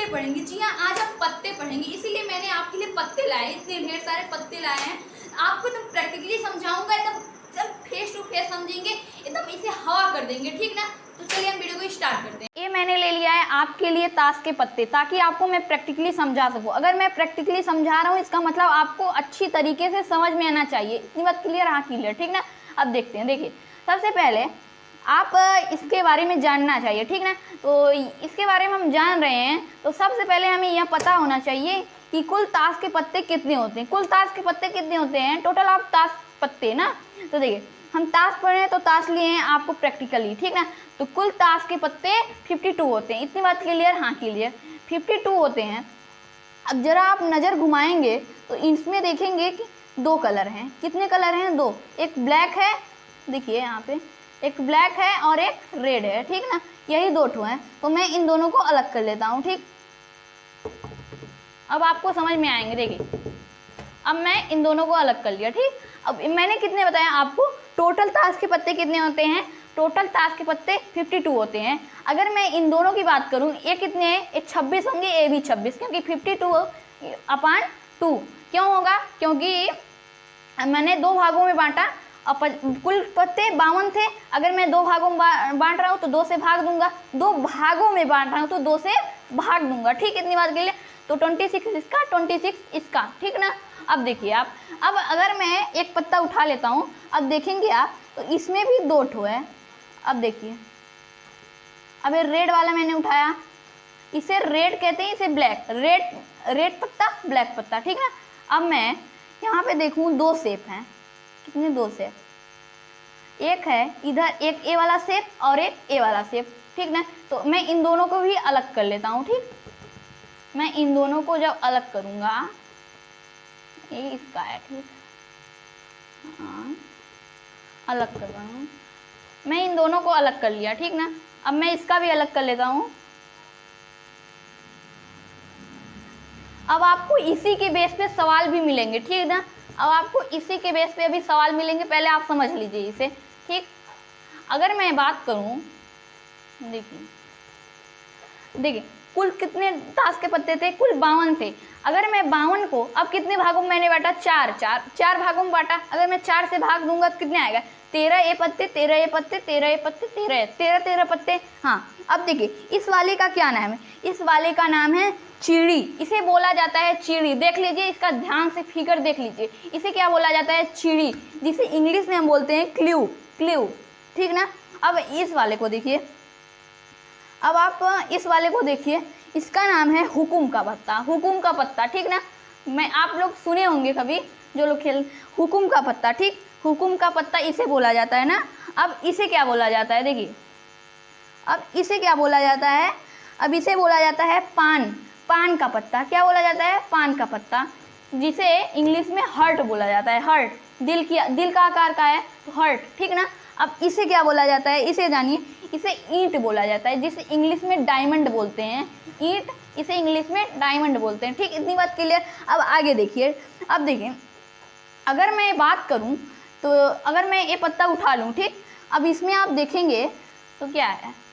पढ़ेंगे। जी हाँ, आज हम पत्ते पढ़ेंगे, इसीलिए मैंने आपके लिए पत्ते लाए, इतने ढेर सारे पत्ते लाए हैं। आपको एकदम प्रैक्टिकली समझाऊंगा, एकदम जब फेस टू फेस समझेंगे, एकदम इसे हवा कर देंगे, ठीक ना। तो चलिए हम वीडियो को स्टार्ट करते हैं। ये मैंने ले लिया है आपके लिए ताश के पत्ते, ताकि आपको मैं प्रैक्टिकली समझा सकूं। अगर मैं प्रैक्टिकली समझा रहा हूँ, इसका मतलब आपको अच्छी तरीके से समझ में आना चाहिए। इतनी बात क्लियर? हाँ क्लियर, ठीक ना। अब देखते हैं। देखिए, सबसे पहले आप इसके बारे में जानना चाहिए, ठीक ना। तो इसके बारे में हम जान रहे हैं, तो सबसे पहले हमें यह पता होना चाहिए कि कुल ताश के पत्ते कितने होते हैं। कुल ताश के पत्ते कितने होते हैं टोटल? आप ताश पत्ते ना, तो देखिए हम ताश पढ़े हैं तो ताश लिए हैं आपको प्रैक्टिकली, ठीक ना। तो कुल ताश के पत्ते 52 होते हैं। इतनी बात क्लियर? हाँ क्लियर, 52 होते हैं। अब जरा आप नज़र घुमाएंगे तो इसमें देखेंगे कि दो कलर हैं। कितने कलर हैं? दो। एक ब्लैक है, देखिए यहाँ पे एक ब्लैक है और एक रेड है, ठीक ना। यही दो ठो हैं, तो मैं इन दोनों को अलग कर लेता हूँ, ठीक। अब आपको समझ में आएंगे। देखिए, अब मैं इन दोनों को अलग कर लिया, ठीक। अब मैंने कितने बताया आपको? टोटल ताश के पत्ते कितने होते हैं? टोटल ताश के पत्ते 52 होते हैं। अगर मैं इन दोनों की बात करूं, ये कितने हैं? ये 26 होंगे, ये भी 26, क्योंकि 52/2 क्यों होगा? क्योंकि मैंने दो भागों में बांटा। अब कुल पत्ते 52 थे। अगर मैं दो भागों में बांट रहा हूँ तो 2 से भाग दूंगा, दो भागों में बांट रहा हूँ तो 2 से भाग दूंगा, ठीक। इतनी बात के लिए तो 26 इसका, 26 इसका, ठीक ना। अब देखिए आप, अब अगर मैं एक पत्ता उठा लेता हूँ, अब देखेंगे आप तो इसमें भी दो ठो है। अब देखिए, अब ये रेड वाला मैंने उठाया, इसे रेड कहते हैं, इसे ब्लैक। रेड पत्ता, ब्लैक पत्ता, ठीक ना। अब मैं यहाँ पे देखूँ, दो शेप हैं। कितने? दो शेप। एक है इधर, एक ए वाला शेप और एक ए वाला शेप, ठीक ना। तो मैं इन दोनों को भी अलग कर लेता हूँ, ठीक। मैं इन दोनों को जब अलग करूँगा, ये इसका है, ठीक। हाँ, अलग कर रहा हूँ मैं, इन दोनों को अलग कर लिया, ठीक ना। अब मैं इसका भी अलग कर लेता हूँ। अब आपको इसी के बेस पे सवाल भी मिलेंगे, ठीक ना। अब आपको इसी के बेस पे अभी सवाल मिलेंगे, पहले आप समझ लीजिए इसे, ठीक। अगर मैं बात करूँ, देखिए कुल कितने ताश के पत्ते थे? कुल 52 थे। अगर मैं 52 को अब कितने भागों में मैंने बांटा? चार भागों में बांटा। अगर मैं 4 से भाग दूंगा तो कितने आएगा? 13 ए पत्ते, 13 ए पत्ते, 13 ए पत्ते, 13 पत्ते। हाँ, अब देखिए इस वाले का क्या नाम है? इस वाले का नाम है चिड़ी। इसे बोला जाता है चिड़ी। देख लीजिए, इसका ध्यान से फिगर देख लीजिए। इसे क्या बोला जाता है? चिड़ी, जिसे इंग्लिश में हम बोलते हैं क्ल्यू, ठीक ना। अब इस वाले को देखिए, अब आप इस वाले को देखिए, इसका नाम है हुकुम का पत्ता, हुकुम का पत्ता, ठीक ना। मैं आप लोग सुने होंगे कभी, जो लोग खेल, हुकुम का पत्ता, ठीक। हुकुम का पत्ता इसे बोला जाता है ना। अब इसे क्या बोला जाता है? देखिए, अब इसे क्या बोला जाता है? अब इसे बोला जाता है पान का पत्ता। क्या बोला जाता है? पान का पत्ता, जिसे इंग्लिश में हर्ट बोला जाता है। हर्ट, दिल का आकार का है तो हर्ट, ठीक ना। अब इसे क्या बोला जाता है? इसे जानिए, इसे ईंट बोला जाता है, जिसे इंग्लिश में डायमंड बोलते हैं। ईंट, इसे इंग्लिश में डायमंड बोलते हैं, ठीक। इतनी बात क्लियर। अब आगे देखिए, अब देखिए, अगर मैं बात करूं तो अगर मैं ये पत्ता उठा लूं, ठीक। अब इसमें आप देखेंगे तो क्या है?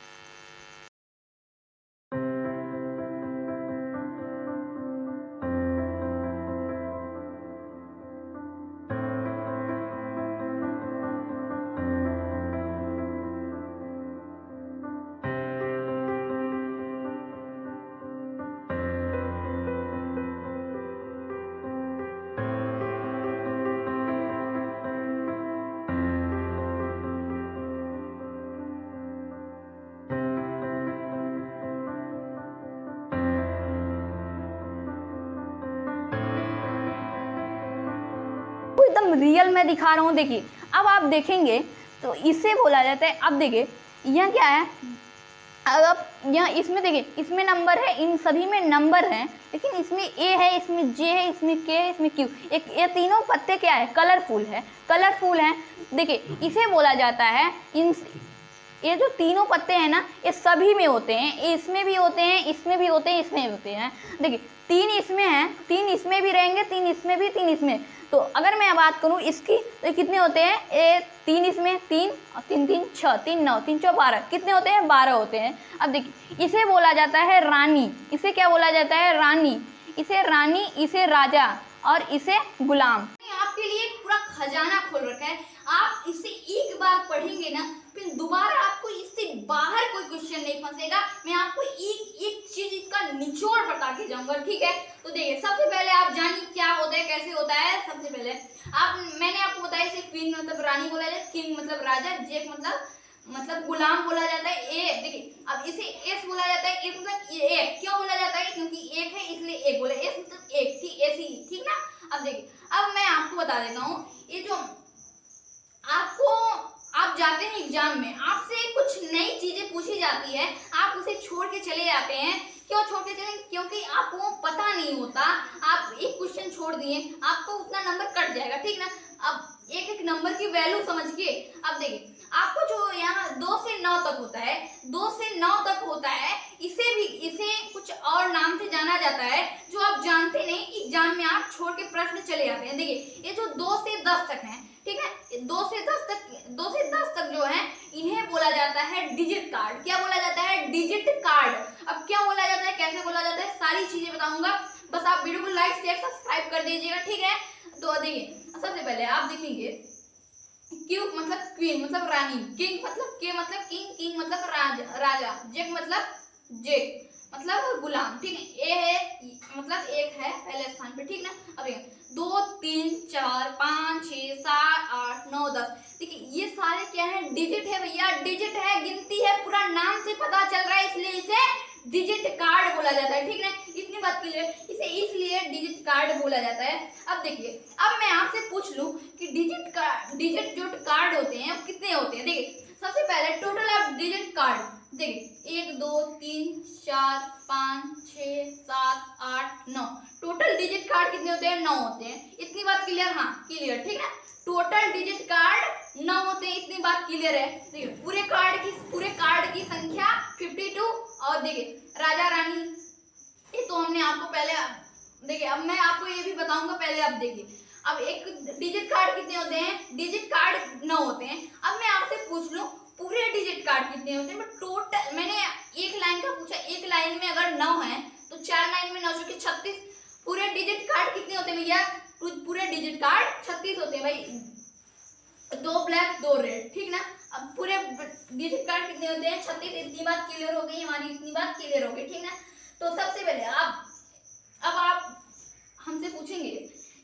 एकदम रियल में दिखा रहा हूँ। देखिए, अब आप देखेंगे तो इसे बोला जाता है। अब देखिए, यह क्या है? अब यहाँ इसमें देखिए, इसमें नंबर है, इन सभी में नंबर हैं, लेकिन इसमें ए है, इसमें जे है, इसमें के है, इसमें क्यू। एक ये तीनों पत्ते क्या है? कलरफुल है, कलरफुल हैं। देखिए, इसे बोला जाता है ये जो तीनों पत्ते हैं ना, ये सभी में होते हैं, इसमें भी होते हैं, इसमें भी होते हैं, इसमें भी होते हैं। देखिए 3 इसमें हैं, 3 इसमें भी रहेंगे, 3 इसमें भी, 3 इसमें। तो अगर मैं बात करूँ इसकी, तो कितने होते हैं, ये 3 इसमें, 3 और 3 3 6, 3 9, 3 4 12, कितने होते हैं, 12 होते हैं। अब देखिए इसे बोला जाता है रानी, इसे क्या बोला जाता है, रानी, इसे रानी, इसे राजा और इसे गुलाम। आपके लिए पूरा खजाना खोल रखा है, आप इसे एक बार पढ़ेंगे ना, फिर दोबारा आपको इससे बाहर कोई क्वेश्चन नहीं फंसेगा। मैं आपको एक एक चीज इसका निचोड़ बता के जाऊंगा, ठीक है। तो देखिए सबसे पहले आप जानिए क्या होता है, कैसे होता है। सबसे पहले मैंने आपको बताया इसे क्वीन मतलब रानी बोला जाता है, किंग मतलब राजा, जेक मतलब गुलाम बोला जाता है। ए देखिए अब इसे एस बोला जाता है, एस मतलब एक, क्यों बोला जाता है, क्योंकि एक है इसलिए एक बोला, एस मतलब एक, ठीक ऐसी, ठीक ना। अब देखिए अब मैं आपको बता देता हूँ, ये जो आप जाते हैं एग्जाम में, आपसे कुछ नई चीजें पूछी जाती है, आप उसे छोड़ के चले जाते हैं। क्यों छोड़ के चले, क्योंकि आपको पता नहीं होता, आप एक क्वेश्चन छोड़ दिए, आपको उतना नंबर कट जाएगा, ठीक ना। अब एक एक नंबर की वैल्यू समझ के, अब देखिए आपको जो यहाँ 2 से 9 तक होता है, 2 से 9 तक होता है, इसे कुछ और नाम से जाना जाता है जो आप जानते नहीं, एग्जाम में आप छोड़ के प्रश्न चले जाते हैं। देखिए ये जो 2 से 10 तक है, ठीक है, 2 से 10 तक जो है, इन्हें बोला जाता है डिजिट कार्ड। क्या बोला जाता है, डिजिट कार्ड। अब क्या बोला जाता है, कैसे बोला जाता है, सारी चीजें बताऊंगा, बस आप वीडियो को लाइक शेयर सब्सक्राइब कर दीजिएगा, ठीक है। तो देखिए सबसे पहले आप देखेंगे क्यू मतलब क्वीन मतलब रानी, किंग मतलब किंग, किंग मतलब राजा, जेक मतलब जेक मतलब गुलाम, ठीक है। ए है मतलब एक है पहले स्थान पे, ठीक ना। अब 2 3 4 5 6 7 8 9 10, देखिए ये सारे क्या है, डिजिट है भैया, डिजिट है, गिनती है, पूरा नाम से पता चल रहा है, इसलिए इसे डिजिट कार्ड बोला जाता है, ठीक ना। इतनी बात क्लियर, इसे इसलिए डिजिट कार्ड बोला जाता है। अब देखिए अब मैं आपसे पूछ लूं कि डिजिट जो कार्ड होते हैं वो कितने होते हैं। देखिए सबसे पहले टोटल ऑफ डिजिट कार्ड, देखिए 1 2 3 4 5 6 7 8 9, टोटल डिजिट कार्ड कितने होते हैं, 9 होते हैं। इतनी बात क्लियर, हाँ क्लियर, ठीक है। टोटल डिजिट कार्ड 9 होते हैं, इतनी बात क्लियर है। देखिए पूरे कार्ड की संख्या 52। और देखिए राजा रानी, ये तो हमने आपको पहले, देखिए अब मैं आपको ये भी बताऊंगा, पहले आप देखिए अब एक डिजिट कार्ड कितने होते हैं, डिजिट कार्ड 9 होते हैं। अब मैं आपसे पूछ लूं पूरे डिजिट कार्ड कितने होते हैं, मैं टोटल, मैंने एक लाइन का पूछा, एक लाइन में अगर 9 है तो 4 लाइन में 9 चुके 36, पूरे डिजिट कार्ड कितने होते हैं भैया, पूरे डिजिट कार्ड 36 होते हैं भाई, 2 ब्लैक 2 रेड, ठीक ना। अब पूरे डिजिट कार्ड कितने होते हैं, 36, इतनी बात क्लियर हो गई हमारी, इतनी बात क्लियर हो गई, ठीक ना। तो सबसे पहले अब आप हमसे पूछेंगे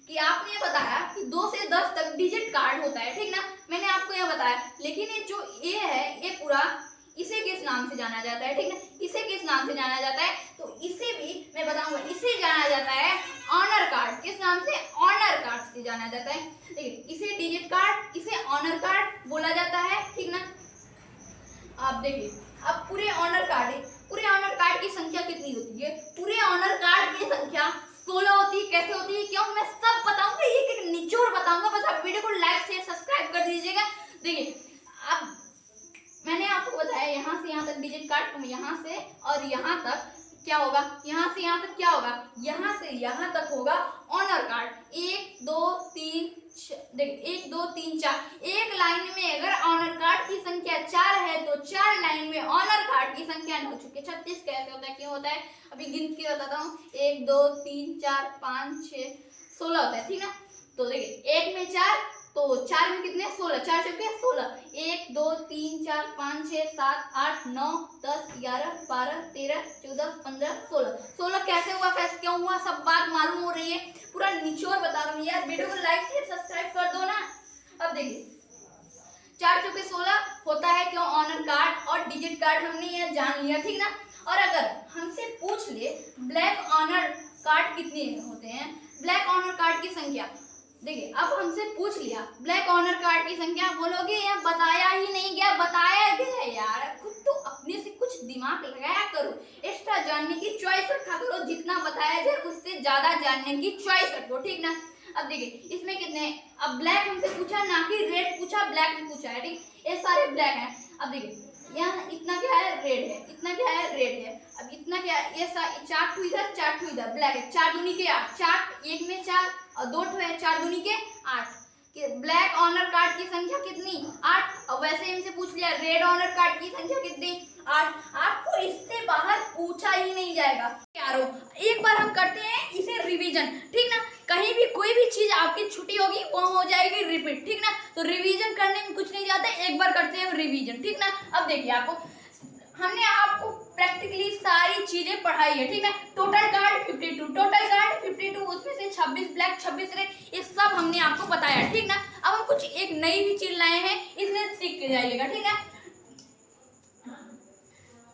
कि आपने ये बताया कि 2 से 10 तक डिजिट कार्ड होता है, ठीक ना, मैंने आपको यह बताया, लेकिन ये जो ए है ये पूरा, इसे किस नाम से जाना जाता है, ठीक ना, इसे किस नाम से जाना जाता है, तो इसे भी मैं बताऊंगा, इसे जाना जाता है ऑनर कार्ड, किस नाम से, ऑनर कार्ड से जाना जाता है। देखिए इसे डिजिट कार्ड, इसे ऑनर कार्ड बोला जाता है, ठीक ना। आप देखिए अब पूरे ऑनर कार्ड की संख्या कितनी होती है, पूरे ऑनर कार्ड की संख्या 16 होती है। कैसे होती है, क्यों, मैं सब बताऊंगा, एक एक निचोड़ बताऊंगा, बस आप वीडियो को लाइक शेयर सब्सक्राइब कर दीजिएगा। देखिए अब मैंने आपको बताया यहाँ से यहाँ तक डिजिट कार्ड, यहाँ से और यहाँ तक क्या होगा, यहाँ से यहाँ तक क्या होगा, यहाँ से यहाँ तक होगा ऑनर कार्ड। 1 2 3 देखिए 1 2 3 4, एक लाइन में अगर ऑनर कार्ड की संख्या 4 है तो 4 लाइन में ऑनर कार्ड की संख्या 9 चुके 36। कैसे होता है, क्यों होता है, अभी गिन के बताता हूँ, 1 2 3 4 5 6 16 होता है, ठीक ना। तो देखिए 1 में 4 तो 4 में कितने, 16, 4 चुके 16, 1 2 3 4 5 6 7 8 9 10 11 12 13 14 15 16 कैसे हुआ, कैसे क्यों हुआ, सब बात मालूम हो रही है, पूरा निचोड़ बता रहा हूँ यार, वीडियो को लाइक शेयर सब्सक्राइब कर दो ना। अब देखिए 4 चुके 16 होता है, क्यों, ऑनर कार्ड और डिजिट कार्ड हमने ये जान लिया, ठीक ना। और अगर हमसे पूछ ले ब्लैक ऑनर कार्ड कितने होते हैं, ब्लैक ऑनर कार्ड की संख्या, देखिए अब हमसे पूछ लिया ब्लैक ऑनर कार्ड की संख्या, बोलोगे यार बताया ही नहीं गया, बताया गया यार, खुद तो अपने से कुछ दिमाग लगाया करो, एक्स्ट्रा जानने की चॉइस रखा करो, जितना बताया जाए उससे ज्यादा जानने की चॉइस रखो, ठीक ना। अब देखिए इसमें कितने, अब ब्लैक हमसे पूछा ना कि रेड पूछा, ब्लैक भी पूछा है, ठीक, ये सारे ब्लैक हैं। अब देखिए यहाँ इतना क्या है, रेड है, इतना क्या है, रेड है। अब इतना क्या है, ये 4 टू इधर, 4 टू इधर, ब्लैक है। 4 दूनी के 8, 4 एक में 4 और 2 ठो है, 4 दूनी के 8। ब्लैक ऑनर कार्ड की संख्या कितनी, 8। और वैसे इनसे पूछ लिया रेड ऑनर कार्ड की संख्या कितनी, 8। आपको इससे बाहर पूछा ही नहीं जाएगा यारो। एक बार हम करते हैं इसे रिवीजन, ठीक ना। कहीं भी कोई भी चीज आपकी छुट्टी होगी वो हो जाएगी रिपीट, ठीक ना। तो रिवीजन करने में कुछ नहीं जाता, एक बार करते हैं रिवीजन, ठीक ना। अब देखिए आपको हमने आपको प्रैक्टिकली सारी चीजें पढ़ाई है, ठीक है। टोटल कार्ड 52, टोटल कार्ड 52, उसमें से 26 ब्लैक 26 रेड, ये सब हमने आपको बताया, ठीक ना। अब हम कुछ एक नई भी चीज लाए हैं, इसमें सीख के जाइएगा, ठीक है।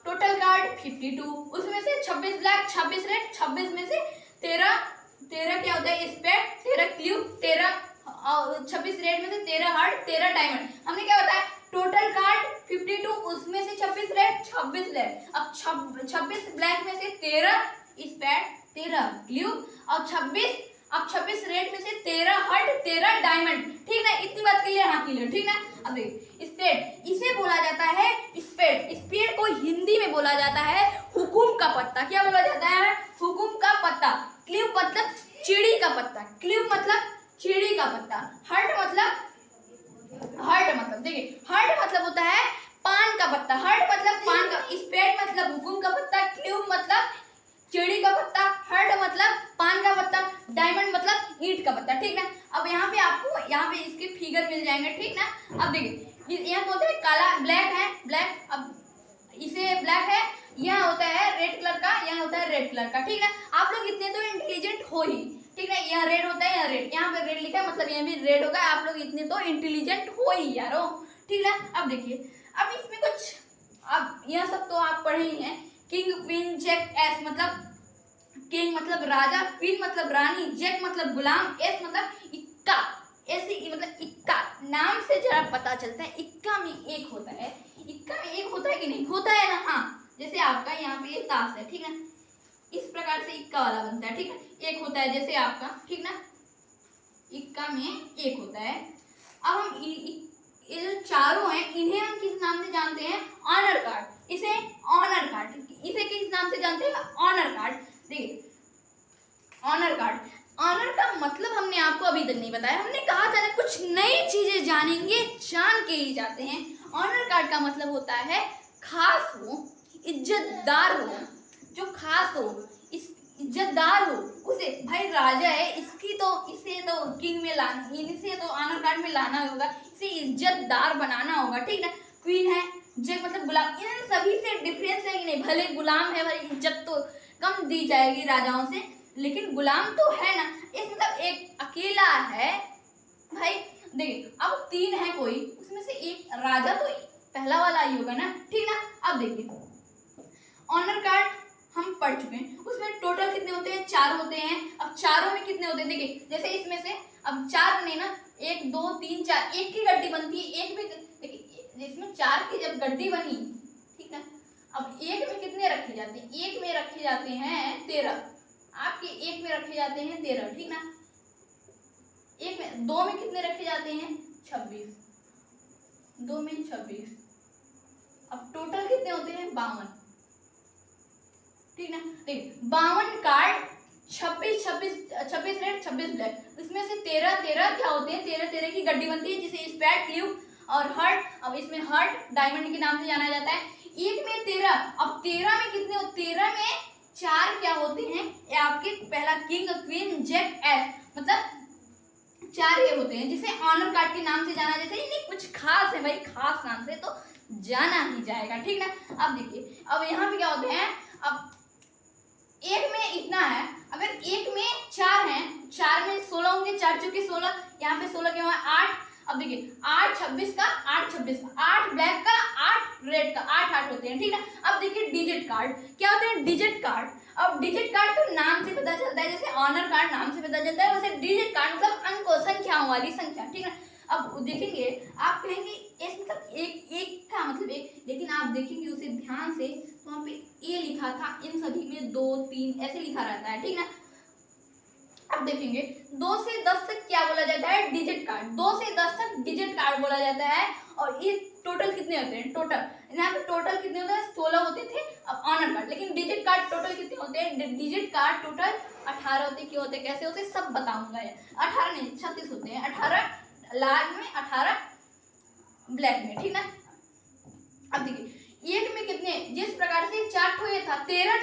टोटल कार्ड 52, उसमें से 26 ब्लैक 26 रेड, 26 में से 13 क्या होता है स्पेड, 13 क्ल्यू, 13 26 रेड में से 13 हार्ट, 13 डायमंड। हमने क्या बताया, टोटल कार्ड 52, उसमें से 26 रेड 26 रेड। अब 26 ब्लैक में से 13 स्पेड, 13 क्ल्यू और 26 रेड में से 13 हार्ट, 13 डायमंड, ठीक ना। इतनी बात क्लियर, हाँ क्लियर, ठीक ना। अब देखिए स्पेड, इसे बोला जाता है स्पेड। स्पेड को हिंदी में बोला जाता है हुकुम का पत्ता। क्या बोला जाता है, हुकुम का पत्ता। क्ल्यू मतलब चिड़ी का पत्ता, क्ल्यू मतलब चिड़ी का पत्ता। हर्ट मतलब देखिए हर्ट मतलब होता है पान का पत्ता, हर्ट मतलब पान का, स्पेड मतलब हुकुम का पत्ता, क्ल्यू मतलब चिड़ी का पत्ता, हर्ट मतलब पान का पत्ता, डायमंड मतलब ईंट का पत्ता, ठीक ना। अब यहाँ पे आपको यहाँ पे इसके फिगर मिल जाएंगे, ठीक ना। अब देखिए यहाँ होता है काला, ब्लैक है, ब्लैक, अब इसे ब्लैक है, यहाँ होता है रेड कलर का, यहाँ होता है रेड कलर का, ठीक ना। आप लोग इतने तो इंटेलिजेंट हो ही, ठीक है। यहाँ रेड होता है, यहाँ रेड, यहाँ पे रेड लिखा है मतलब यहाँ भी रेड होगा। आप लोग इतने तो इंटेलिजेंट हो ही यारो, ठीक ना। अब देखिए अब इसमें कुछ, अब यह सब तो आप पढ़े ही हैं। किंग क्वीन जैक एस मतलब किंग मतलब राजा, क्वीन मतलब रानी, जैक मतलब गुलाम, एस मतलब इक्का, ऐसे मतलब इक्का नाम से जरा पता चलता है इक्का में एक होता है। इक्का में एक होता है कि नहीं होता है ना, हाँ। जैसे आपका यहाँ पे एक ताश है, ठीक है, इस प्रकार से इक्का वाला बनता है, ठीक है, एक होता है जैसे आपका, ठीक ना। इक्का में एक होता है। अब हम ये जो चारों हैं इन्हें हम किस नाम से जानते हैं, ऑनर कार्ड। इसे ऑनर कार्ड, इसे किस नाम से जानते हैं, ऑनर कार्ड। देखिए ऑनर कार्ड, ऑनर का मतलब हमने आपको अभी तक नहीं बताया। हमने कहा था ना कुछ नई चीजें जानेंगे, जान के ही जाते हैं। ऑनर कार्ड का मतलब होता है खास हो, इज्जतदार हो, जो खास हो, इज्जतदार हो उसे। भाई राजा है, इसकी तो इसे तो किंग में लाना, इसे तो ऑनर कार्ड में लाना होगा, इसे इज्जतदार बनाना होगा, ठीक ना। क्वीन है, जैक मतलब गुलाम, इन सभी से डिफरेंस है कि नहीं। भले गुलाम है, भाई इज्जत तो कम दी जाएगी राजाओं से, लेकिन गुलाम तो है ना। इस मतलब एक अकेला है भाई। देखिए अब 3 है कोई, उसमें से एक राजा तो पहला वाला ही होगा ना, ठीक ना। अब देखिए ऑनर कार्ड हम पढ़ चुके हैं, उसमें टोटल कितने होते हैं, 4 होते हैं। अब चारों में कितने होते हैं, देखिए जैसे इसमें से अब 4 बने ना, 1 2 3 4, एक की गड्डी बनती है, एक में देखिए इसमें 4 की जब गड्डी बनी, ठीक है। अब एक में कितने रखे जाते हैं, एक में रखे जाते हैं 13, आपके एक में रखे जाते हैं 13, ठीक ना। एक में, 2 में कितने रखे जाते हैं 26, 2 में 26। अब टोटल कितने होते हैं 52, ठीक ना। देखिए 52 कार्ड, 26 रेड 26 ब्लैक, इसमें से 13 क्या होते हैं, 13 की गड्डी बनती है जिसे स्पैड, क्ल्यू और हर्ट। अब इसमें हर्ट डायमंड के नाम से जाना जाता है। एक में 13, अब 13 में कितने, 13 में 4 क्या होते हैं, ये आपके पहला किंग क्वीन जैक एस मतलब 4 ये होते हैं जिसे ऑनर कार्ड के नाम से जाना जाता है। नहीं कुछ खास है भाई, खास नाम से तो जाना ही जाएगा, ठीक ना। अब देखिए अब यहाँ पे क्या होते हैं, अब एक में इतना है, अगर एक में 4 हैं, 4 में 16 होंगे, 4 चौके 16, यहाँ पे 16 क्या हुआ 8। अब देखिए 8 26 का, 8 26 का, 8 ब्लैक का, 8 रेड का, 8 होते हैं, ठीक है। अब देखिए डिजिट कार्ड क्या होते हैं, डिजिट कार्ड। अब डिजिट कार्ड तो नाम से पता चलता है, जैसे ऑनर कार्ड नाम से पता चलता है, वैसे डिजिट कार्ड मतलब अंकों, संख्याओं वाली संख्या, ठीक है। अब देखेंगे आप कहेंगे एस मतलब एक का मतलब एक, लेकिन आप देखेंगे उसे ध्यान से तो वहाँ पे ए लिखा था, इन सभी में 2 3 ऐसे लिखा रहता है, ठीक ना। अब देखेंगे 2 से 10 तक क्या बोला जाता है, डिजिट कार्ड। 2 से 10 तक डिजिट कार्ड बोला जाता है। और ये टोटल कितने होते हैं, टोटल यहाँ पे टोटल कितने होते हैं, 16 होते थे अब ऑनर कार्ड, लेकिन डिजिट कार्ड टोटल कितने होते हैं, डिजिट कार्ड टोटल 18 होते, क्यों होते, कैसे होते, सब बताऊंगा यार। 18 नहीं 36 होते हैं, 18 लाल में 18 ब्लैक में, ठीक ना। अब देखिए एक में कितने, जिस प्रकार से 4 ठो ये था, 13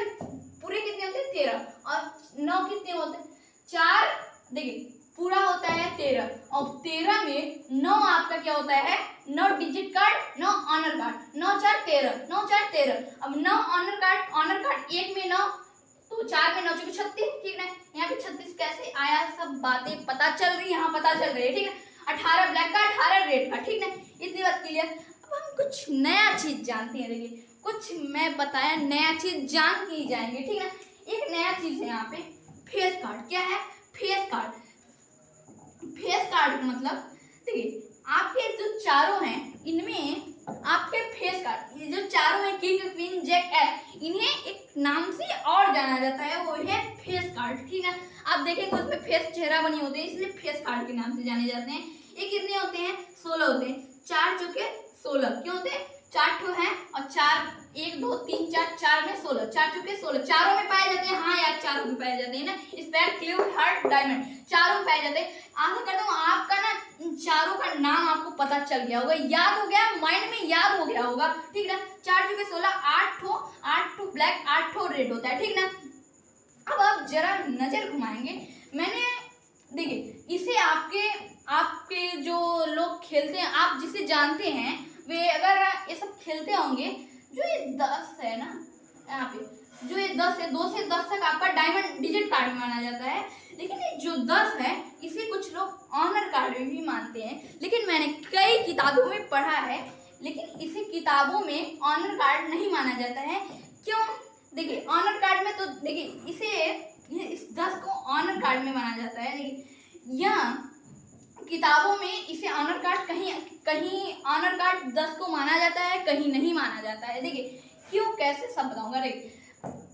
पूरे कितने होते हैं, 13 और 9 कितने होते हैं, 4 देखिए पूरा होता है 13 और 13 में 9 आपका क्या होता है, 9 डिजिट कार्ड 9 ऑनर कार्ड, 9 4 13, 9 4 13। अब 9 ऑनर कार्ड एक में 9 तो 4 में 9 चुके 36, ठीक है। यहाँ पे 36 कैसे आया, सब बातें पता चल रही है, यहाँ पता चल रही है, ठीक है। 18 ब्लैक का 18 रेड का, ठीक है, इतनी बात क्लियर। अब हम कुछ नया चीज जानते हैं, देखिए कुछ मैं बताया नया चीज जान के ही जाएंगे, ठीक है। एक नया चीज है यहाँ पे फेस कार्ड, क्या है फेस कार्ड, फेस कार्ड मतलब देखिए आपके जो चारों हैं इनमें आपके फेस कार्ड, ये जो चारों हैं किंग क्वीन जैक एस, इन्हें एक नाम से और जाना जाता है, वो है फेस कार्ड, ठीक है। आप देखेंगे उसमें फेस चेहरा बनी होती है, इसलिए फेस कार्ड के नाम से जाने जाते हैं। ये कितने होते हैं, 16 होते हैं, 4 चुके 16, क्यों होते हैं, 4 ठो हैं और 4 1 2 3 4 4 में 16, 4 चुके 16, चारों में पाए जाते हैं, हाँ यार चारों में पाए जाते हैं ना, स्पेयर क्ल्यू हार्ट डायमंड चारों में पाए जाते हैं। आशा करता हूँ आपका ना इन चारों का नाम आपको पता चल गया होगा, याद हो गया, माइंड में याद हो गया होगा, ठीक ना। 4 चुके 16, 8 ठो ब्लैक 8 ठो रेड होता है, ठीक ना। अब आप जरा नजर घुमाएंगे, मैंने देखिए इसे आपके जो लोग खेलते हैं, आप जिसे जानते हैं वे अगर ये सब खेलते होंगे, जो ये 10 है ना, यहाँ पे जो ये 10 है, 2 से 10 तक आपका डायमंड डिजिट कार्ड में माना जाता है, लेकिन ये जो 10 है इसे कुछ लोग ऑनर कार्ड में भी मानते हैं, लेकिन मैंने कई किताबों में पढ़ा है, लेकिन इसे किताबों में ऑनर कार्ड नहीं माना जाता है, क्यों, देखिए ऑनर कार्ड में तो देखिए इस 10 को ऑनर कार्ड में माना जाता है, देखिए यहाँ किताबों में इसे ऑनर कार्ड कहीं ऑनर कार्ड 10 को माना जाता है, कहीं नहीं माना जाता है, देखिए क्यों कैसे सब बताऊंगा। देखिए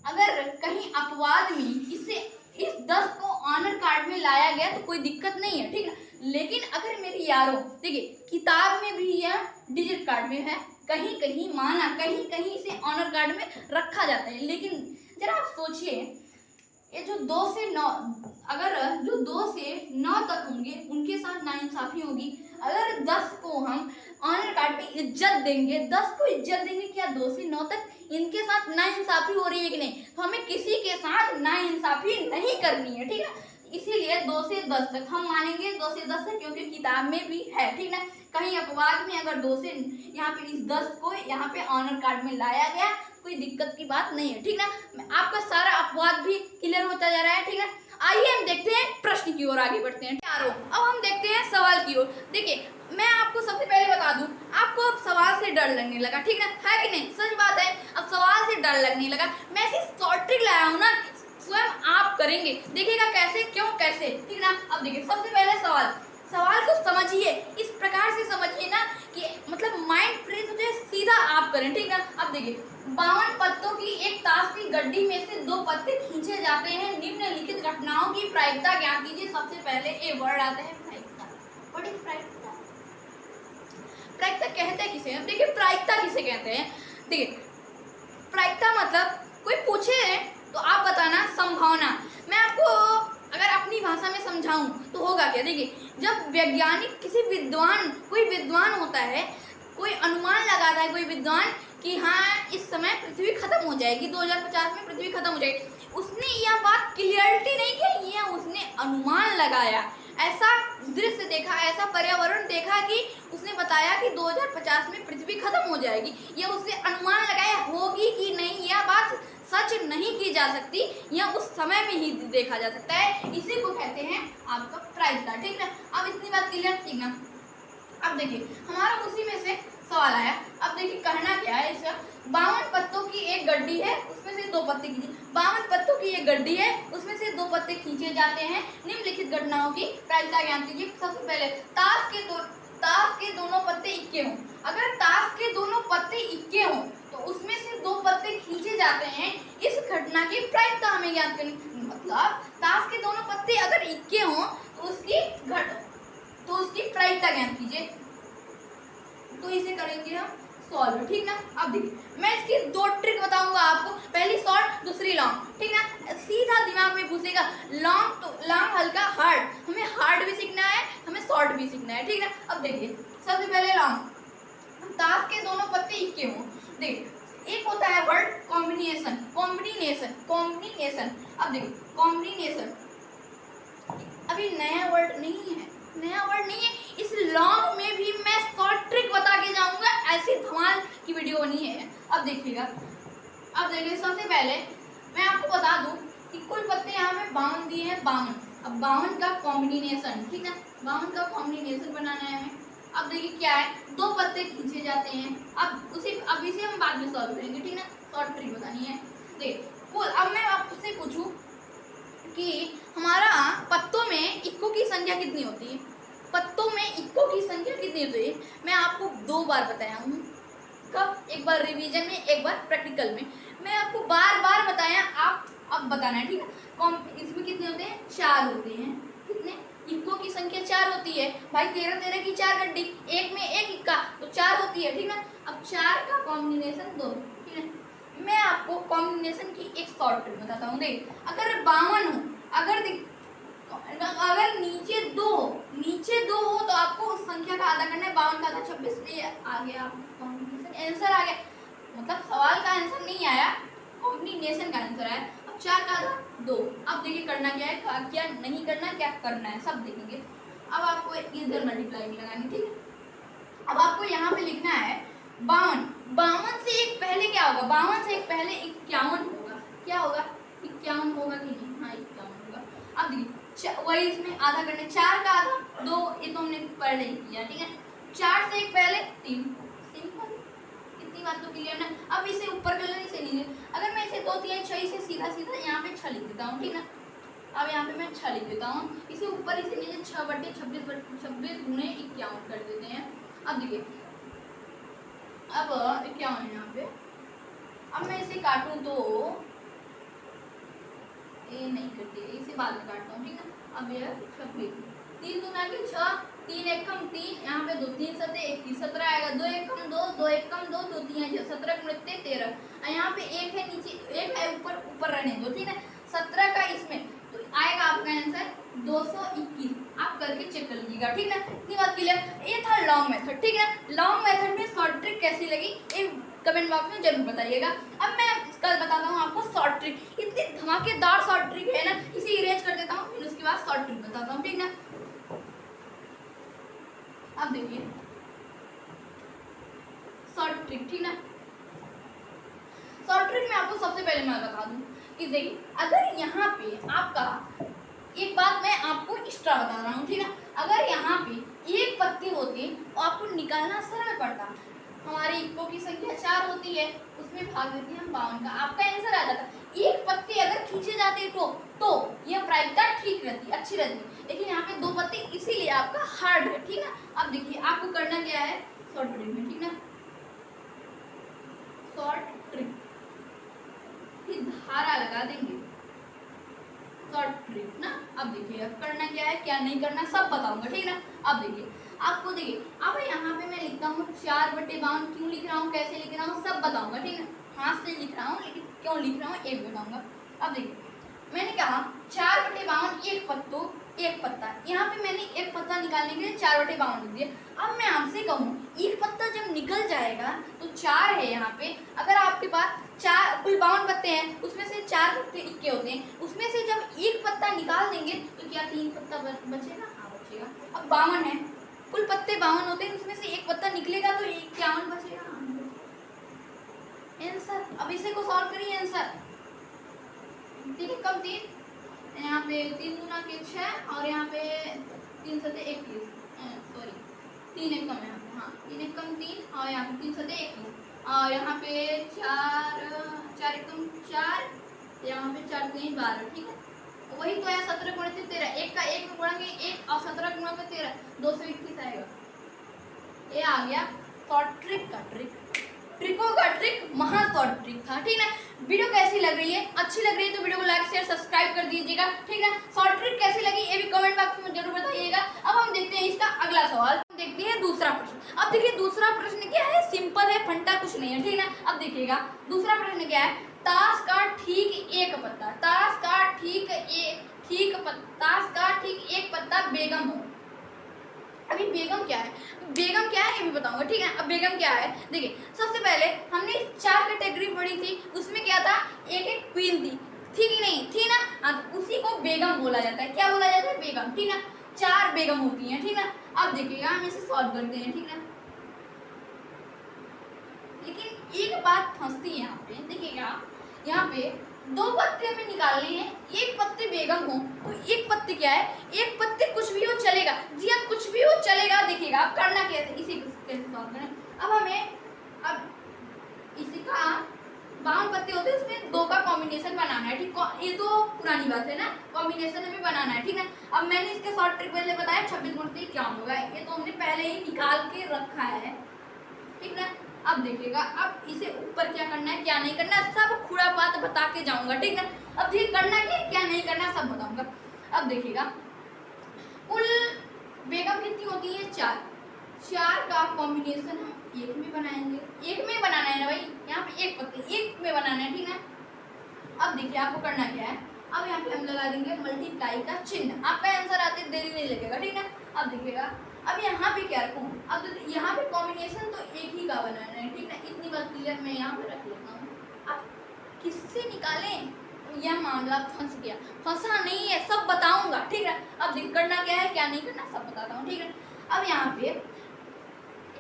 अगर कहीं अपवाद में इस 10 को ऑनर कार्ड में लाया गया तो कोई दिक्कत नहीं है, ठीक है, लेकिन अगर मेरे यारों देखिए किताब में भी या डिजिट कार्ड में है, कहीं कहीं माना, कहीं कहीं इसे ऑनर कार्ड में रखा जाता है, लेकिन जरा आप सोचिए ये जो 2 से 9, अगर जो 2 से 9 तक होंगे उनके साथ नाइंसाफी होगी, अगर 10 को हम ऑनर कार्ड पे इज्जत देंगे, 10 को इज्जत देंगे, क्या 2 से 9 तक इनके साथ नाइंसाफी हो रही है कि नहीं, तो हमें किसी के साथ नाइंसाफी नहीं करनी है, ठीक है। इसीलिए 2 से 10 तक हम मानेंगे, 2 से 10 तक, क्योंकि किताब में भी है, ठीक ना। कहीं अपवाद में अगर 2 से यहाँ पे इस 10 को यहाँ पे ऑनर कार्ड में लाया गया, कोई दिक्कत की बात नहीं है, ठीक ना। आपका सारा अपवाद भी क्लियर होता जा रहा है, ठीक है। आइए हम देखते हैं प्रश्न की ओर आगे बढ़ते हैं। यारों अब हम देखते हैं सवाल की ओर। देखिए मैं आपको सबसे पहले बता दूं, आपको अब सवाल से डर लगने लगा, ठीक है कि नहीं, सच बात है, अब सवाल से डर लगने लगा। मैं ऐसी शॉर्ट ट्रिक लाया हूँ ना, स्वयं आप करेंगे, देखिएगा कैसे, क्यों कैसे, ठीक ना। अब देखिए सबसे पहले सवाल को समझिए, इस प्रकार से समझिए ना कि मतलब माइंड फ्रेश हो जाए, सीधा आप करें, ठीक है। अब देखिए 52 पत्तों की एक ताश की गड्डी में से 2 पत्ते खींचे जाते हैं, निम्नलिखित घटनाओं की प्रायिकता ज्ञात कीजिए। सबसे पहले ए वर्ड आता है प्रायिकता। व्हाट इज प्रायिकता? प्रायिकता कहते हैं किसे? देखिए प्रायिकता किसे कहते हैं, देखिए प्रायिकता मतलब कोई पूछे तो आप बताना संभावना। मैं आपको अगर अपनी भाषा में समझाऊं तो होगा क्या, देखिए जब वैज्ञानिक कोई विद्वान होता है, कोई अनुमान लगाता है कोई विद्वान कि हाँ इस समय पृथ्वी खत्म हो जाएगी, 2050 में पृथ्वी खत्म हो जाएगी, उसने यह बात क्लियरिटी नहीं कही है, उसने अनुमान लगाया, ऐसा दृश्य देखा, ऐसा पर्यावरण देखा कि उसने बताया कि 2050 में पृथ्वी खत्म हो जाएगी, यह उसने अनुमान लगाया। होगी कि नहीं यह बात सच नहीं की जा सकती, यह उस समय में ही देखा जा सकता है, इसी को कहते हैं आपका प्रायिकता, ठीक ना। अब इतनी बात क्लियर, ठीक ना। अब देखिए हमारा उसी में से सवाल आया, अब देखिए कहना क्या है इसका, 52 पत्तों की एक गड्डी है, उसमें से 2 पत्ते खींचे, 52 पत्तों की एक गड्डी है, उसमें से 2 पत्ते खींचे जाते हैं, निम्नलिखित घटनाओं की प्रायिकता ज्ञात कीजिए। सबसे पहले ताश के दोनों पत्ते इक्के हों, अगर ताश के दोनों पत्ते इक्के हों तो उसमें से 2 पत्ते खींचे जाते हैं, इस घटना की प्रायिकता हमें ज्ञात करनी, मतलब ताश के दोनों पत्ते अगर इक्के हों तो उसकी प्रायिकता ज्ञात कीजिए। तो इसे करेंगे हम सॉल्व, ठीक ना। अब देखिए मैं इसकी दो ट्रिक बताऊंगा आपको, पहली शॉर्ट दूसरी लॉन्ग, ठीक ना। सीधा दिमाग में घुसेगा। लॉन्ग तो लॉन्ग हल्का हार्ड, हमें हार्ड भी सीखना है, हमें शॉर्ट भी सीखना है, ठीक ना। अब देखिए सबसे पहले लॉन्ग, ताश के दोनों पत्ते इक्के हों। देखिए एक होता है वर्ड कॉम्बिनेशन, कॉम्बिनेशन, कॉम्बिनेशन। अब देखिए कॉम्बिनेशन अभी नया वर्ड नहीं है, नया वर्ड नहीं है। इस लॉन्ग में भी मैं शॉर्ट ट्रिक बता के जाऊंगा, ऐसी धमाल की वीडियो बनी है। अब देखिएगा, अब देखिए सबसे पहले मैं आपको बता दूं कि कुल पत्ते यहाँ पे 52 दिए हैं, 52। अब 52 का कॉम्बिनेशन, ठीक है, 52 का कॉम्बिनेशन बनाना है हमें। अब देखिए क्या है, दो पत्ते खींचे जाते हैं। अब इसे हम बाद में सॉल्व करेंगे, ठीक है, शॉर्ट ट्रिक बतानी है। देखिए कुल, अब मैं आपसे पूछूं कि हमारा पत्तों में इक्को की संख्या कितनी होती है, पत्तों में इक्को की संख्या कितनी होती है, मैं आपको 2 बार बताया हूँ। कब? एक बार रिवीजन में, एक बार प्रैक्टिकल में। मैं आपको बार बार बताया, आप अब बताना है, ठीक है। इसमें कितने होते हैं? 4 होते हैं। कितने? इक्को की संख्या 4 होती है भाई। 13 13 की 4 गड्डी, एक में एक इक्का तो 4 होती है, ठीक ना। अब 4 का कॉम्बिनेशन 2, ठीक है। मैं आपको कॉम्बिनेशन की एक शॉर्ट ट्रिक बताता हूँ। देख अगर 52 हो, अगर नीचे 2 हो तो आपको उस संख्या का आधा करना है। 52 का आधा 26, ये आ गया आपका कॉम्बिनेशन, आंसर आ गया। मतलब सवाल का आंसर नहीं आया, कॉम्बिनेशन का आंसर आया। अब 4 का आधा 2। अब देखिए करना क्या है, क्या नहीं करना, क्या करना है, सब देखेंगे। अब आपको इधर मल्टीप्लाई लगानी, ठीक है। अब आपको यहाँ पे लिखना है 52। 52 से एक पहले क्या होगा? 52 से एक पहले 51 होगा। क्या होगा? 51 होगा कि नहीं? हाँ 51 होगा। अब देखिए वही इसमें आधा करने, 4 का आधा 2, ये तो हमने पहले ही किया, ठीक है। 4 से एक पहले 3, सिंपल, इतनी बात तो क्लियर ना। अब इसे ऊपर कर लेना, इसे नीचे। अगर मैं इसे 2 3 6 से सीधा सीधा यहाँ पे 6 लिख देता हूँ, ठीक ना। अब यहाँ पे मैं 6 लिख देता हूँ, इसे ऊपर इसे नीचे 6/26 गुणे 51 कर देते हैं। अब देखिए अब 51 है यहाँ पे। अब मैं इसे काटूं तो ये नहीं करती, इसे बाद में काटता हूँ, ठीक है। अब यह 26, 3 दूना के 6, 3 एकम 3, यहाँ पे 2 3 7 21, 17 आएगा। 2 एकम 2, 2 एकम 2, 2 3 है 17 गुणे 13। यहाँ पे एक है नीचे, एक है ऊपर रहने दो, ठीक है। 17 का इसमें तो आएगा आपका आंसर 221। आप करके चेक कर लीजिएगा, ठीक है। इतनी बात क्लियर। ये था लॉन्ग मेथड, ठीक है। लॉन्ग मेथड में शॉर्ट ट्रिक कैसी लगी एक कमेंट बॉक्स में जरूर बताइएगा। अब मैं कल बताता हूँ आपको शॉर्ट ट्रिक, इतनी धमाकेदार शॉर्ट ट्रिक है ना, इसे इरेज कर देता हूँ, फिर उसके बाद शॉर्ट ट्रिक बताता हूँ, ठीक ना। अब देखिए शॉर्ट ट्रिक, ठीक ना। शॉर्ट ट्रिक में आपको सबसे पहले मैं बता दूं कि देखिए अगर यहाँ पे आपका, एक बात मैं आपको एक्स्ट्रा बता रहा हूँ, ठीक है। अगर यहाँ पे एक पत्ती होती तो आपको निकालना सरल पड़ता। हमारी इक्को की संख्या 4 होती है, उसमें भाग देते हैं हम 52 का, आपका आंसर आ जाता। एक पत्ते अगर खींचे जाते तो यह प्रायिकता ठीक रहती, अच्छी रहती। लेकिन यहाँ पे 2 पत्ते, इसीलिए आपका हार्ड है, ठीक है। अब देखिए आपको करना क्या है शॉर्ट ट्रिक में, ठीक ना। शॉर्ट ट्रिक धारा लगा देंगे, शॉर्ट ट्रिक ना। अब देखिए करना क्या है, क्या नहीं करना, सब बताऊंगा, ठीक ना। अब देखिए आपको, देखिए अब यहाँ पे मैं लिखता हूँ 4/52, क्यों लिख रहा हूँ, कैसे लिख रहा हूँ, सब बताऊंगा, ठीक है। हाथ से लिख रहा हूँ, लेकिन क्यों लिख रहा हूँ एक बताऊंगा। अब देखिए मैंने कहा 4/52, एक पत्ता, यहाँ पे मैंने एक पत्ता निकालने के लिए 4/52 लिख दिया। अब मैं आपसे कहूँ एक पत्ता जब निकल जाएगा तो 4 है यहाँ पे, अगर आपके पास 4 कुल 52 पत्ते हैं, उसमें से 4 पत्ते इक्के होते हैं, उसमें से जब एक पत्ता निकाल देंगे तो क्या 3 पत्ता बचेगा? हाँ बचेगा। अब 52 है, कुल पत्ते 52 होते हैं, उसमें से एक पत्ता निकलेगा तो 51 बचेगा, आंसर। अब इसे को सॉल्व करिए, आंसर ठीक है। कम 3, यहाँ पे 3 दूना के 6 और यहाँ पे 3 7 21, सॉरी 3 एकम है यहाँ पे, हाँ 3 एकम 3 और यहाँ पे 3 7 21 और यहाँ पे 4 एकम 4, यहाँ पे 4 3 12, ठीक है। वही तो है 17 गुणे 13, एक का एक में गुणा के 1 और 17 गुणा के 13, 221 आएगा। ये आ गया शॉर्ट ट्रिक का ट्रिक, ट्रिकों का ट्रिक, महा शॉर्ट ट्रिक था, ठीक है। वीडियो कैसी लग रही है? अच्छी लग रही है तो वीडियो को लाइक शेयर सब्सक्राइब कर दीजिएगा, ठीक है। शॉर्ट ट्रिक कैसी लगी ये भी कमेंट बॉक्स में जरूर बताइएगा। अब हम देखते हैं इसका अगला सवाल। देखते हैं दूसरा प्रश्न। अब देखिए दूसरा प्रश्न क्या है, सिंपल है, फंटा कुछ नहीं है, ठीक है ना। अब देखिएगा दूसरा प्रश्न क्या है, ताश का ठीक एक पत्ता, ताश का ठीक एक पत्ता बेगम हो। अभी बेगम क्या है, बेगम क्या है ये भी बताऊंगा, ठीक है। अब बेगम क्या है, देखिए सबसे पहले हमने 4 कैटेगरी पढ़ी थी, उसमें क्या था, एक एक क्वीन थी, ठीक ही नहीं थी ना। अब उसी को बेगम बोला जाता है, क्या बोला जाता है, बेगम, ठीक है। 4 बेगम होती हैं, ठीक है। अब देखिएगा हम इसे सॉल्व करते हैं, ठीक है। लेकिन एक बात फंसती है यहाँ पे, देखिएगा यहाँ पे 2 पत्ते हमें निकालने हैं, एक पत्ते बेगम हो तो एक पत्ते क्या है, एक पत्ते कुछ भी हो चलेगा, जी हाँ कुछ भी हो चलेगा। देखिएगा अब करना क्या है, इसी कैसे सॉल्व करें। अब हमें अब इसी का 52 पत्ते होते हैं, इसमें 2 का कॉम्बिनेशन बनाना है, ठीक। ये तो पुरानी बात है ना, कॉम्बिनेशन हमें बनाना है, ठीक है। अब मैंने इसके शॉर्ट ट्रिक पहले बताया 26 गुणा क्या होगा, ये तो हमने पहले ही निकाल के रखा है, ठीक ना। अब देखिएगा अब इसे ऊपर क्या करना है क्या नहीं करना सब खुरापात बता के जाऊंगा, ठीक है। अब ये करना क्या नहीं करना सब बताऊंगा। अब देखिएगा कुल बेगम कितनी होती है, 4 का कॉम्बिनेशन हम एक में बनाएंगे, एक में बनाना है ना भाई, यहाँ पे एक पत्ते एक में बनाना है, ठीक है। अब देखिए आपको करना क्या है, अब यहाँ पे हम लगा देंगे मल्टीप्लाई का चिन्ह, आपका आंसर आते देरी नहीं लगेगा, ठीक है। अब देखिएगा अब यहाँ पे क्या रखूँ, अब यहाँ पे कॉम्बिनेशन तो एक ही का बनाना है, ठीक है। इतनी बात क्लियर मैं यहाँ पे रख लेता हूँ। अब किससे निकालें, यह मामला फंस गया, फंसा नहीं है, सब बताऊंगा, ठीक है। अब करना क्या है क्या नहीं करना सब बताता हूँ, ठीक है। अब यहाँ पे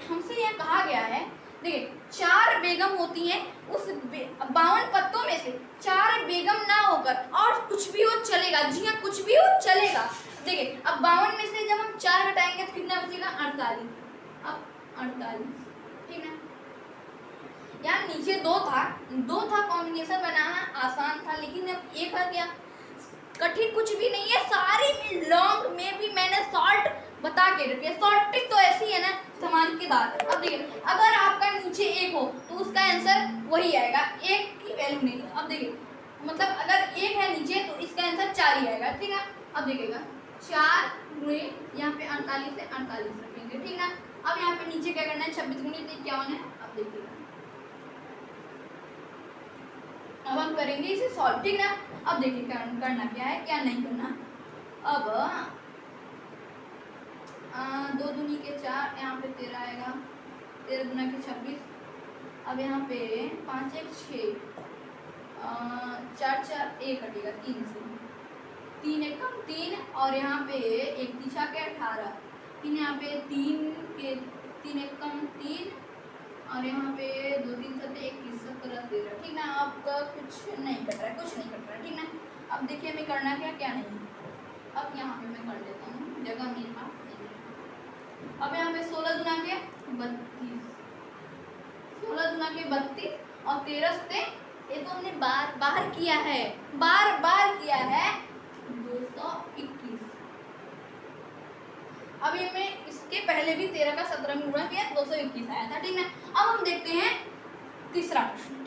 हमसे यह कहा गया है, देखिए 4 बेगम होती हैं, उस 52 पत्तों में से 4 बेगम ना होकर और कुछ भी हो चलेगा, जी हाँ कुछ भी हो चलेगा। देखिए अब 52 में से जब हम 4 हटाएंगे तो कितना बचेगा, 48। अब 48, ठीक है। यार नीचे 2 था कॉम्बिनेशन बनाना आसान था, लेकिन अब एक आ गया, कठिन कुछ भी नहीं है, सारी लॉन्ग में भी मैंने शॉर्ट बता के रखे, शॉर्ट ट्रिक तो ऐसी है ना धमाकेदार। अब देखिए अगर आपका नीचे 1 हो तो उसका आंसर वही आएगा, 1 की वैल्यू नहीं। अब देखिए मतलब अगर 1 है नीचे तो इसका आंसर 4 ही आएगा, ठीक है। अब देखिएगा 4 गुणे यहाँ पे 48 से 48 रखेंगे, ठीक है। अब यहाँ पे नीचे क्या करना है, 26 गुणे 51 है। अब देखिएगा अब हम करेंगे इसे सॉल्व, ठीक है। अब देखिए करना क्या है क्या नहीं करना। अब 2 दूनी के 4, यहाँ पे 13 आएगा, 13 दूना के 26, अब यहाँ पे 5 1 6, 4 4 1 कटेगा 3 से, 3 1 कम 3, और यहाँ पे 1 पीछा के 18, फिर यहाँ पे 3 के 3 1 कम 3, और यहाँ पे 2 3 7 21 17 13, ठीक है। आपका कुछ नहीं कट रहा है, कुछ नहीं कट रहा है, ठीक है। अब देखिए हमें करना क्या नहीं। अब यहाँ पे मैं कर लेता हूँ, जगह मेरे पास नहीं है। अब यहाँ पे 16 दुना के 32, 16 दुना के 32 और 13 से, ये तो हमने बार किया है, बार किया है, 221। अभी हमें इसके पहले भी 13 का 17 में गुणा किया 221 आया था, ठीक है। अब हम देखते हैं तीसरा प्रश्न,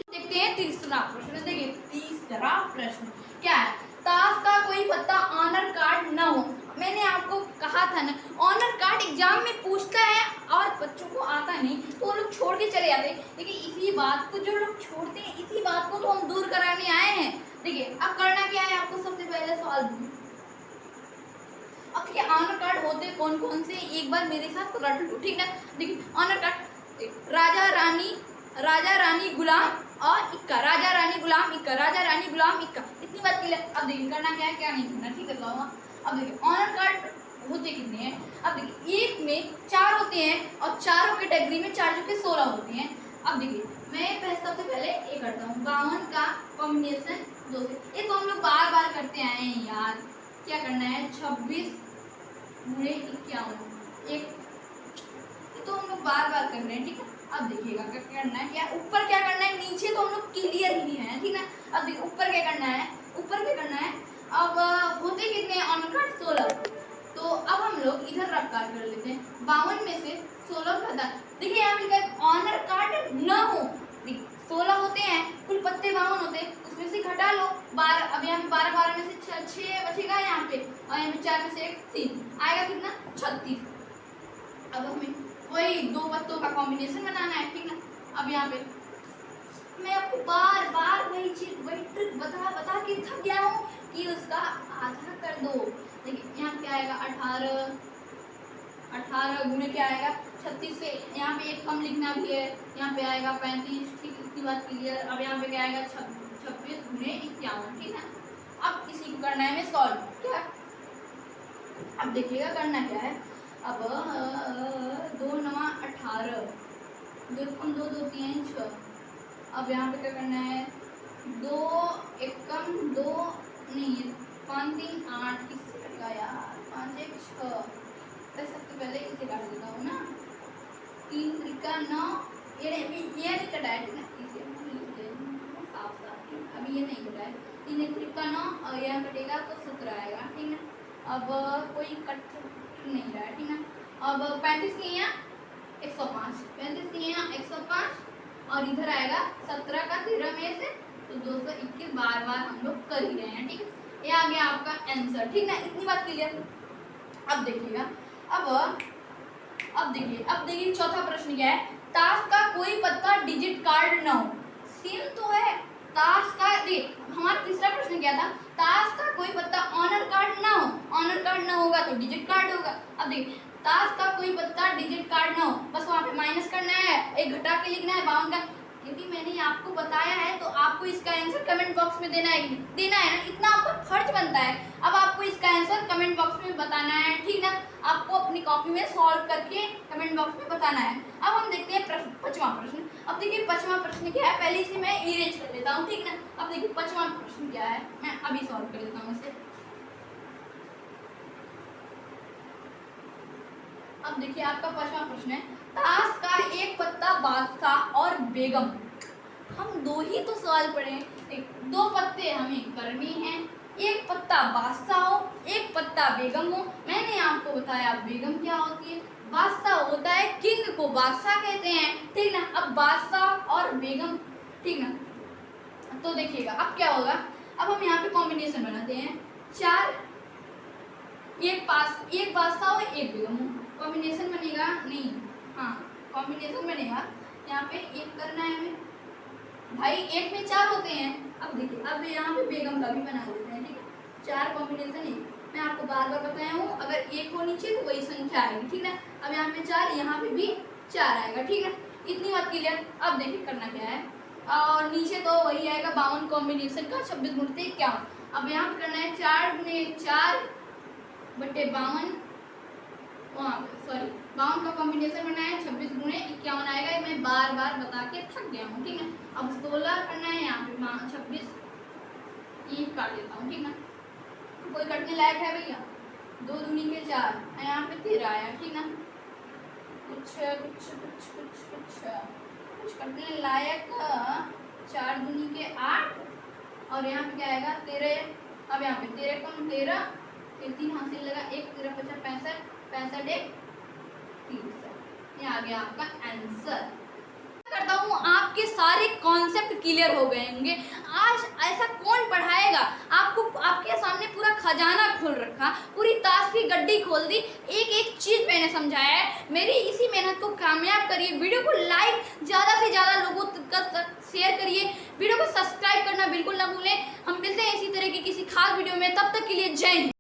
देखिए तीसरा प्रश्न क्या है, ताश का कोई पत्ता ऑनर कार्ड न हो। मैंने आपको कहा था ना ऑनर कार्ड एग्जाम में पूछता है और बच्चों को आता नहीं तो वो लोग छोड़ के चले जाते हैं, लेकिन इसी बात को जो लोग छोड़ते हैं इसी बात को तो हम दूर कराने आए हैं। देखिए अब करना क्या है, आपको सबसे पहले सॉल्व, अब देखिए ऑनर कार्ड होते कौन कौन से एक बार मेरे साथ रट लो, ठीक है। देखिए ऑनर कार्ड राजा रानी गुलाम और इक्का, राजा रानी गुलाम इक्का, राजा रानी गुलाम इक्का, इतनी बात क्लियर। अब देखिए करना क्या है क्या नहीं करना, ठीक है बताऊंगा। अब देखिए ऑनर कार्ड होते कितने हैं, अब देखिए एक में 4 होते हैं और चारों कैटेगरी में 4 जो कि 16 होते हैं। अब देखिए मैं सबसे पहले ये करता हूँ 52 का कॉम्बिनेशन 2 से, ये तो हम लोग बार करते आए हैं यार। क्या करना है 26 गुणे 51, एक तो हम लोग बार कर रहे हैं, ठीक है। अब देखिएगा क्या करना है, क्या ऊपर क्या करना है, नीचे तो हम लोग क्लियर ही है, ठीक है। अब देखिए ऊपर क्या करना है, अब होते कितने हैं ऑनर कार्ड 16, तो अब हम लोग इधर रख कर लेते हैं 52 में से 16 घटा। देखिए यहाँ पे लिखा है ऑनर कार्ड न हो, 16 होते हैं कुल पत्ते 52 होते हैं, उसमें से घटा लो 12। अब यहाँ पे 12 में से 6 बचेगा यहाँ पे, और यहाँ पे 4 में से 1 3 आएगा कितना 36। अब हमें वही दो पत्तों का कॉम्बिनेशन बनाना है, ठीक ना। अब यहाँ पे मैं आपको बार बार वही चीज वही ट्रिक बता बता के थक गया हूँ कि उसका आधा कर दो। देखिए यहाँ क्या आएगा 18, 18 गुणे क्या आएगा 36 से यहाँ पे एक कम लिखना भी है, यहाँ पे आएगा 35, ठीक इतनी बात क्लियर। अब यहाँ पे क्या आएगा 26 गुणे 51, ठीक है। अब इसी को करना है हमें सॉल्व, क्या अब देखिएगा करना क्या है। अब 2 9 18, 2 कम 2 2 3 6। अब यहाँ पे क्या करना है 2 1 कम 2 नहीं 5 3 8, किससे कटेगा यार 5 1 6। तो सबसे पहले इसे काट देता हूँ ना, 3 त्रिका 9, ये नहीं कटा है, ठीक है इसे साफ साफ, अभी ये नहीं कटा है। 3 त्रिका 9 और यह कटेगा तो 17 आएगा, ठीक है। अब कोई कट नहीं रहा है, ठीक है। अब 35 की यहाँ 105, 35 की यहाँ 105 और इधर आएगा 17 का 13 में से तो 221 बार बार हम लोग कर ही रहे हैं, ठीक है। ये आ गया आपका आंसर, ठीक ना, इतनी बात क्लियर। अब देखिएगा अब देखिए चौथा प्रश्न क्या है, ताश का कोई पत्ता डिजिट कार्ड ना हो। सेम तो है ताश का, देखिए हमारा तीसरा प्रश्न क्या था, ताश का कोई पत्ता ऑनर कार्ड ना हो, ऑनर कार्ड ना होगा तो डिजिट कार्ड होगा। अब देखिए ताश का कोई पत्ता डिजिट कार्ड ना हो, बस वहाँ पे माइनस करना है, एक घटा के लिखना है 52 का, क्योंकि मैंने आपको बताया है तो आपको इसका आंसर कमेंट बॉक्स में देना है ना, इतना आपका फर्ज बनता है। अब आपको इसका आंसर कमेंट बॉक्स में बताना है, ठीक ना, आपको अपनी कॉपी में सॉल्व करके कमेंट बॉक्स में बताना है। अब हम देखते हैं पांचवा प्रश्न। अब देखिए पांचवा प्रश्न क्या है, पहले इसे मैं इरेज कर लेता हूँ, ठीक ना। अब देखिए पांचवा प्रश्न क्या है, मैं अभी सॉल्व कर लेता हूँ इसे। अब देखिए आपका पांचवा प्रश्न है, ताश का एक पत्ता बादशाह और बेगम। हम दो ही तो सवाल पढ़े, दो पत्ते हमें करने हैं, एक पत्ता बादशाह हो एक पत्ता बेगम हो। मैंने आपको बताया बेगम क्या होती है, बादशाह होता है किंग को बादशाह कहते हैं, ठीक ना। अब बादशाह और बेगम, ठीक ना, तो देखिएगा अब क्या होगा। अब हम यहाँ पे कॉम्बिनेशन बनाते हैं, 4 एक बादशाह हो एक बेगम हो, कॉम्बिनेशन बनेगा नहीं, हाँ कॉम्बिनेशन बनेगा। यहाँ पे एक करना है हमें, भाई एक में 4 होते हैं। अब देखिए अब यहाँ पे बेगम का भी बना देते हैं, ठीक है। 4 कॉम्बिनेशन एक, मैं आपको बार बार बताया हूँ, अगर एक हो नीचे तो वही संख्या आएगी, ठीक है। अब यहाँ पे 4, यहाँ पे भी 4 आएगा, ठीक है, इतनी बात क्लियर। अब देखिए करना क्या है, और नीचे तो वही आएगा 52 कॉम्बिनेशन का 26 गुणते 51। अब यहाँ पे करना है 4 गुणे 4 बटे 52, वहाँ सॉरी 52 का कॉम्बिनेशन करना है, 26 गुणे 51 आएगा। मैं बार बार बता के थक गया हूँ, ठीक है। अब 16 करना है, यहाँ पे 26 ये काट देता हूँ, ठीक ना, कोई कटने लायक है भैया, 2 दूनी के 4, यहाँ पे 13 आया, ठीक ना। कुछ कुछ कुछ कुछ कुछ कुछ कटने लायक, 4 दूनी के 8 और यहाँ पे क्या आएगा 13। अब यहाँ पे 13 कम 13, 3 हासिल लगा, 1 13 50 65 65 1 30, ये आ गया आपका आंसर। करता हूँ आपके सारे कॉन्सेप्ट क्लियर हो गए होंगे। आज ऐसा कौन पढ़ाएगा आपको, आपके सामने पूरा खजाना खोल रखा, पूरी ताश की गड्डी खोल दी, एक एक चीज़ मैंने समझाया है। मेरी इसी मेहनत को कामयाब करिए, वीडियो को लाइक ज़्यादा से ज़्यादा लोगों तक शेयर करिए, वीडियो को सब्सक्राइब करना बिल्कुल ना भूलें। हम मिलते हैं इसी तरह की किसी खास वीडियो में, तब तक के लिए जय हिंद।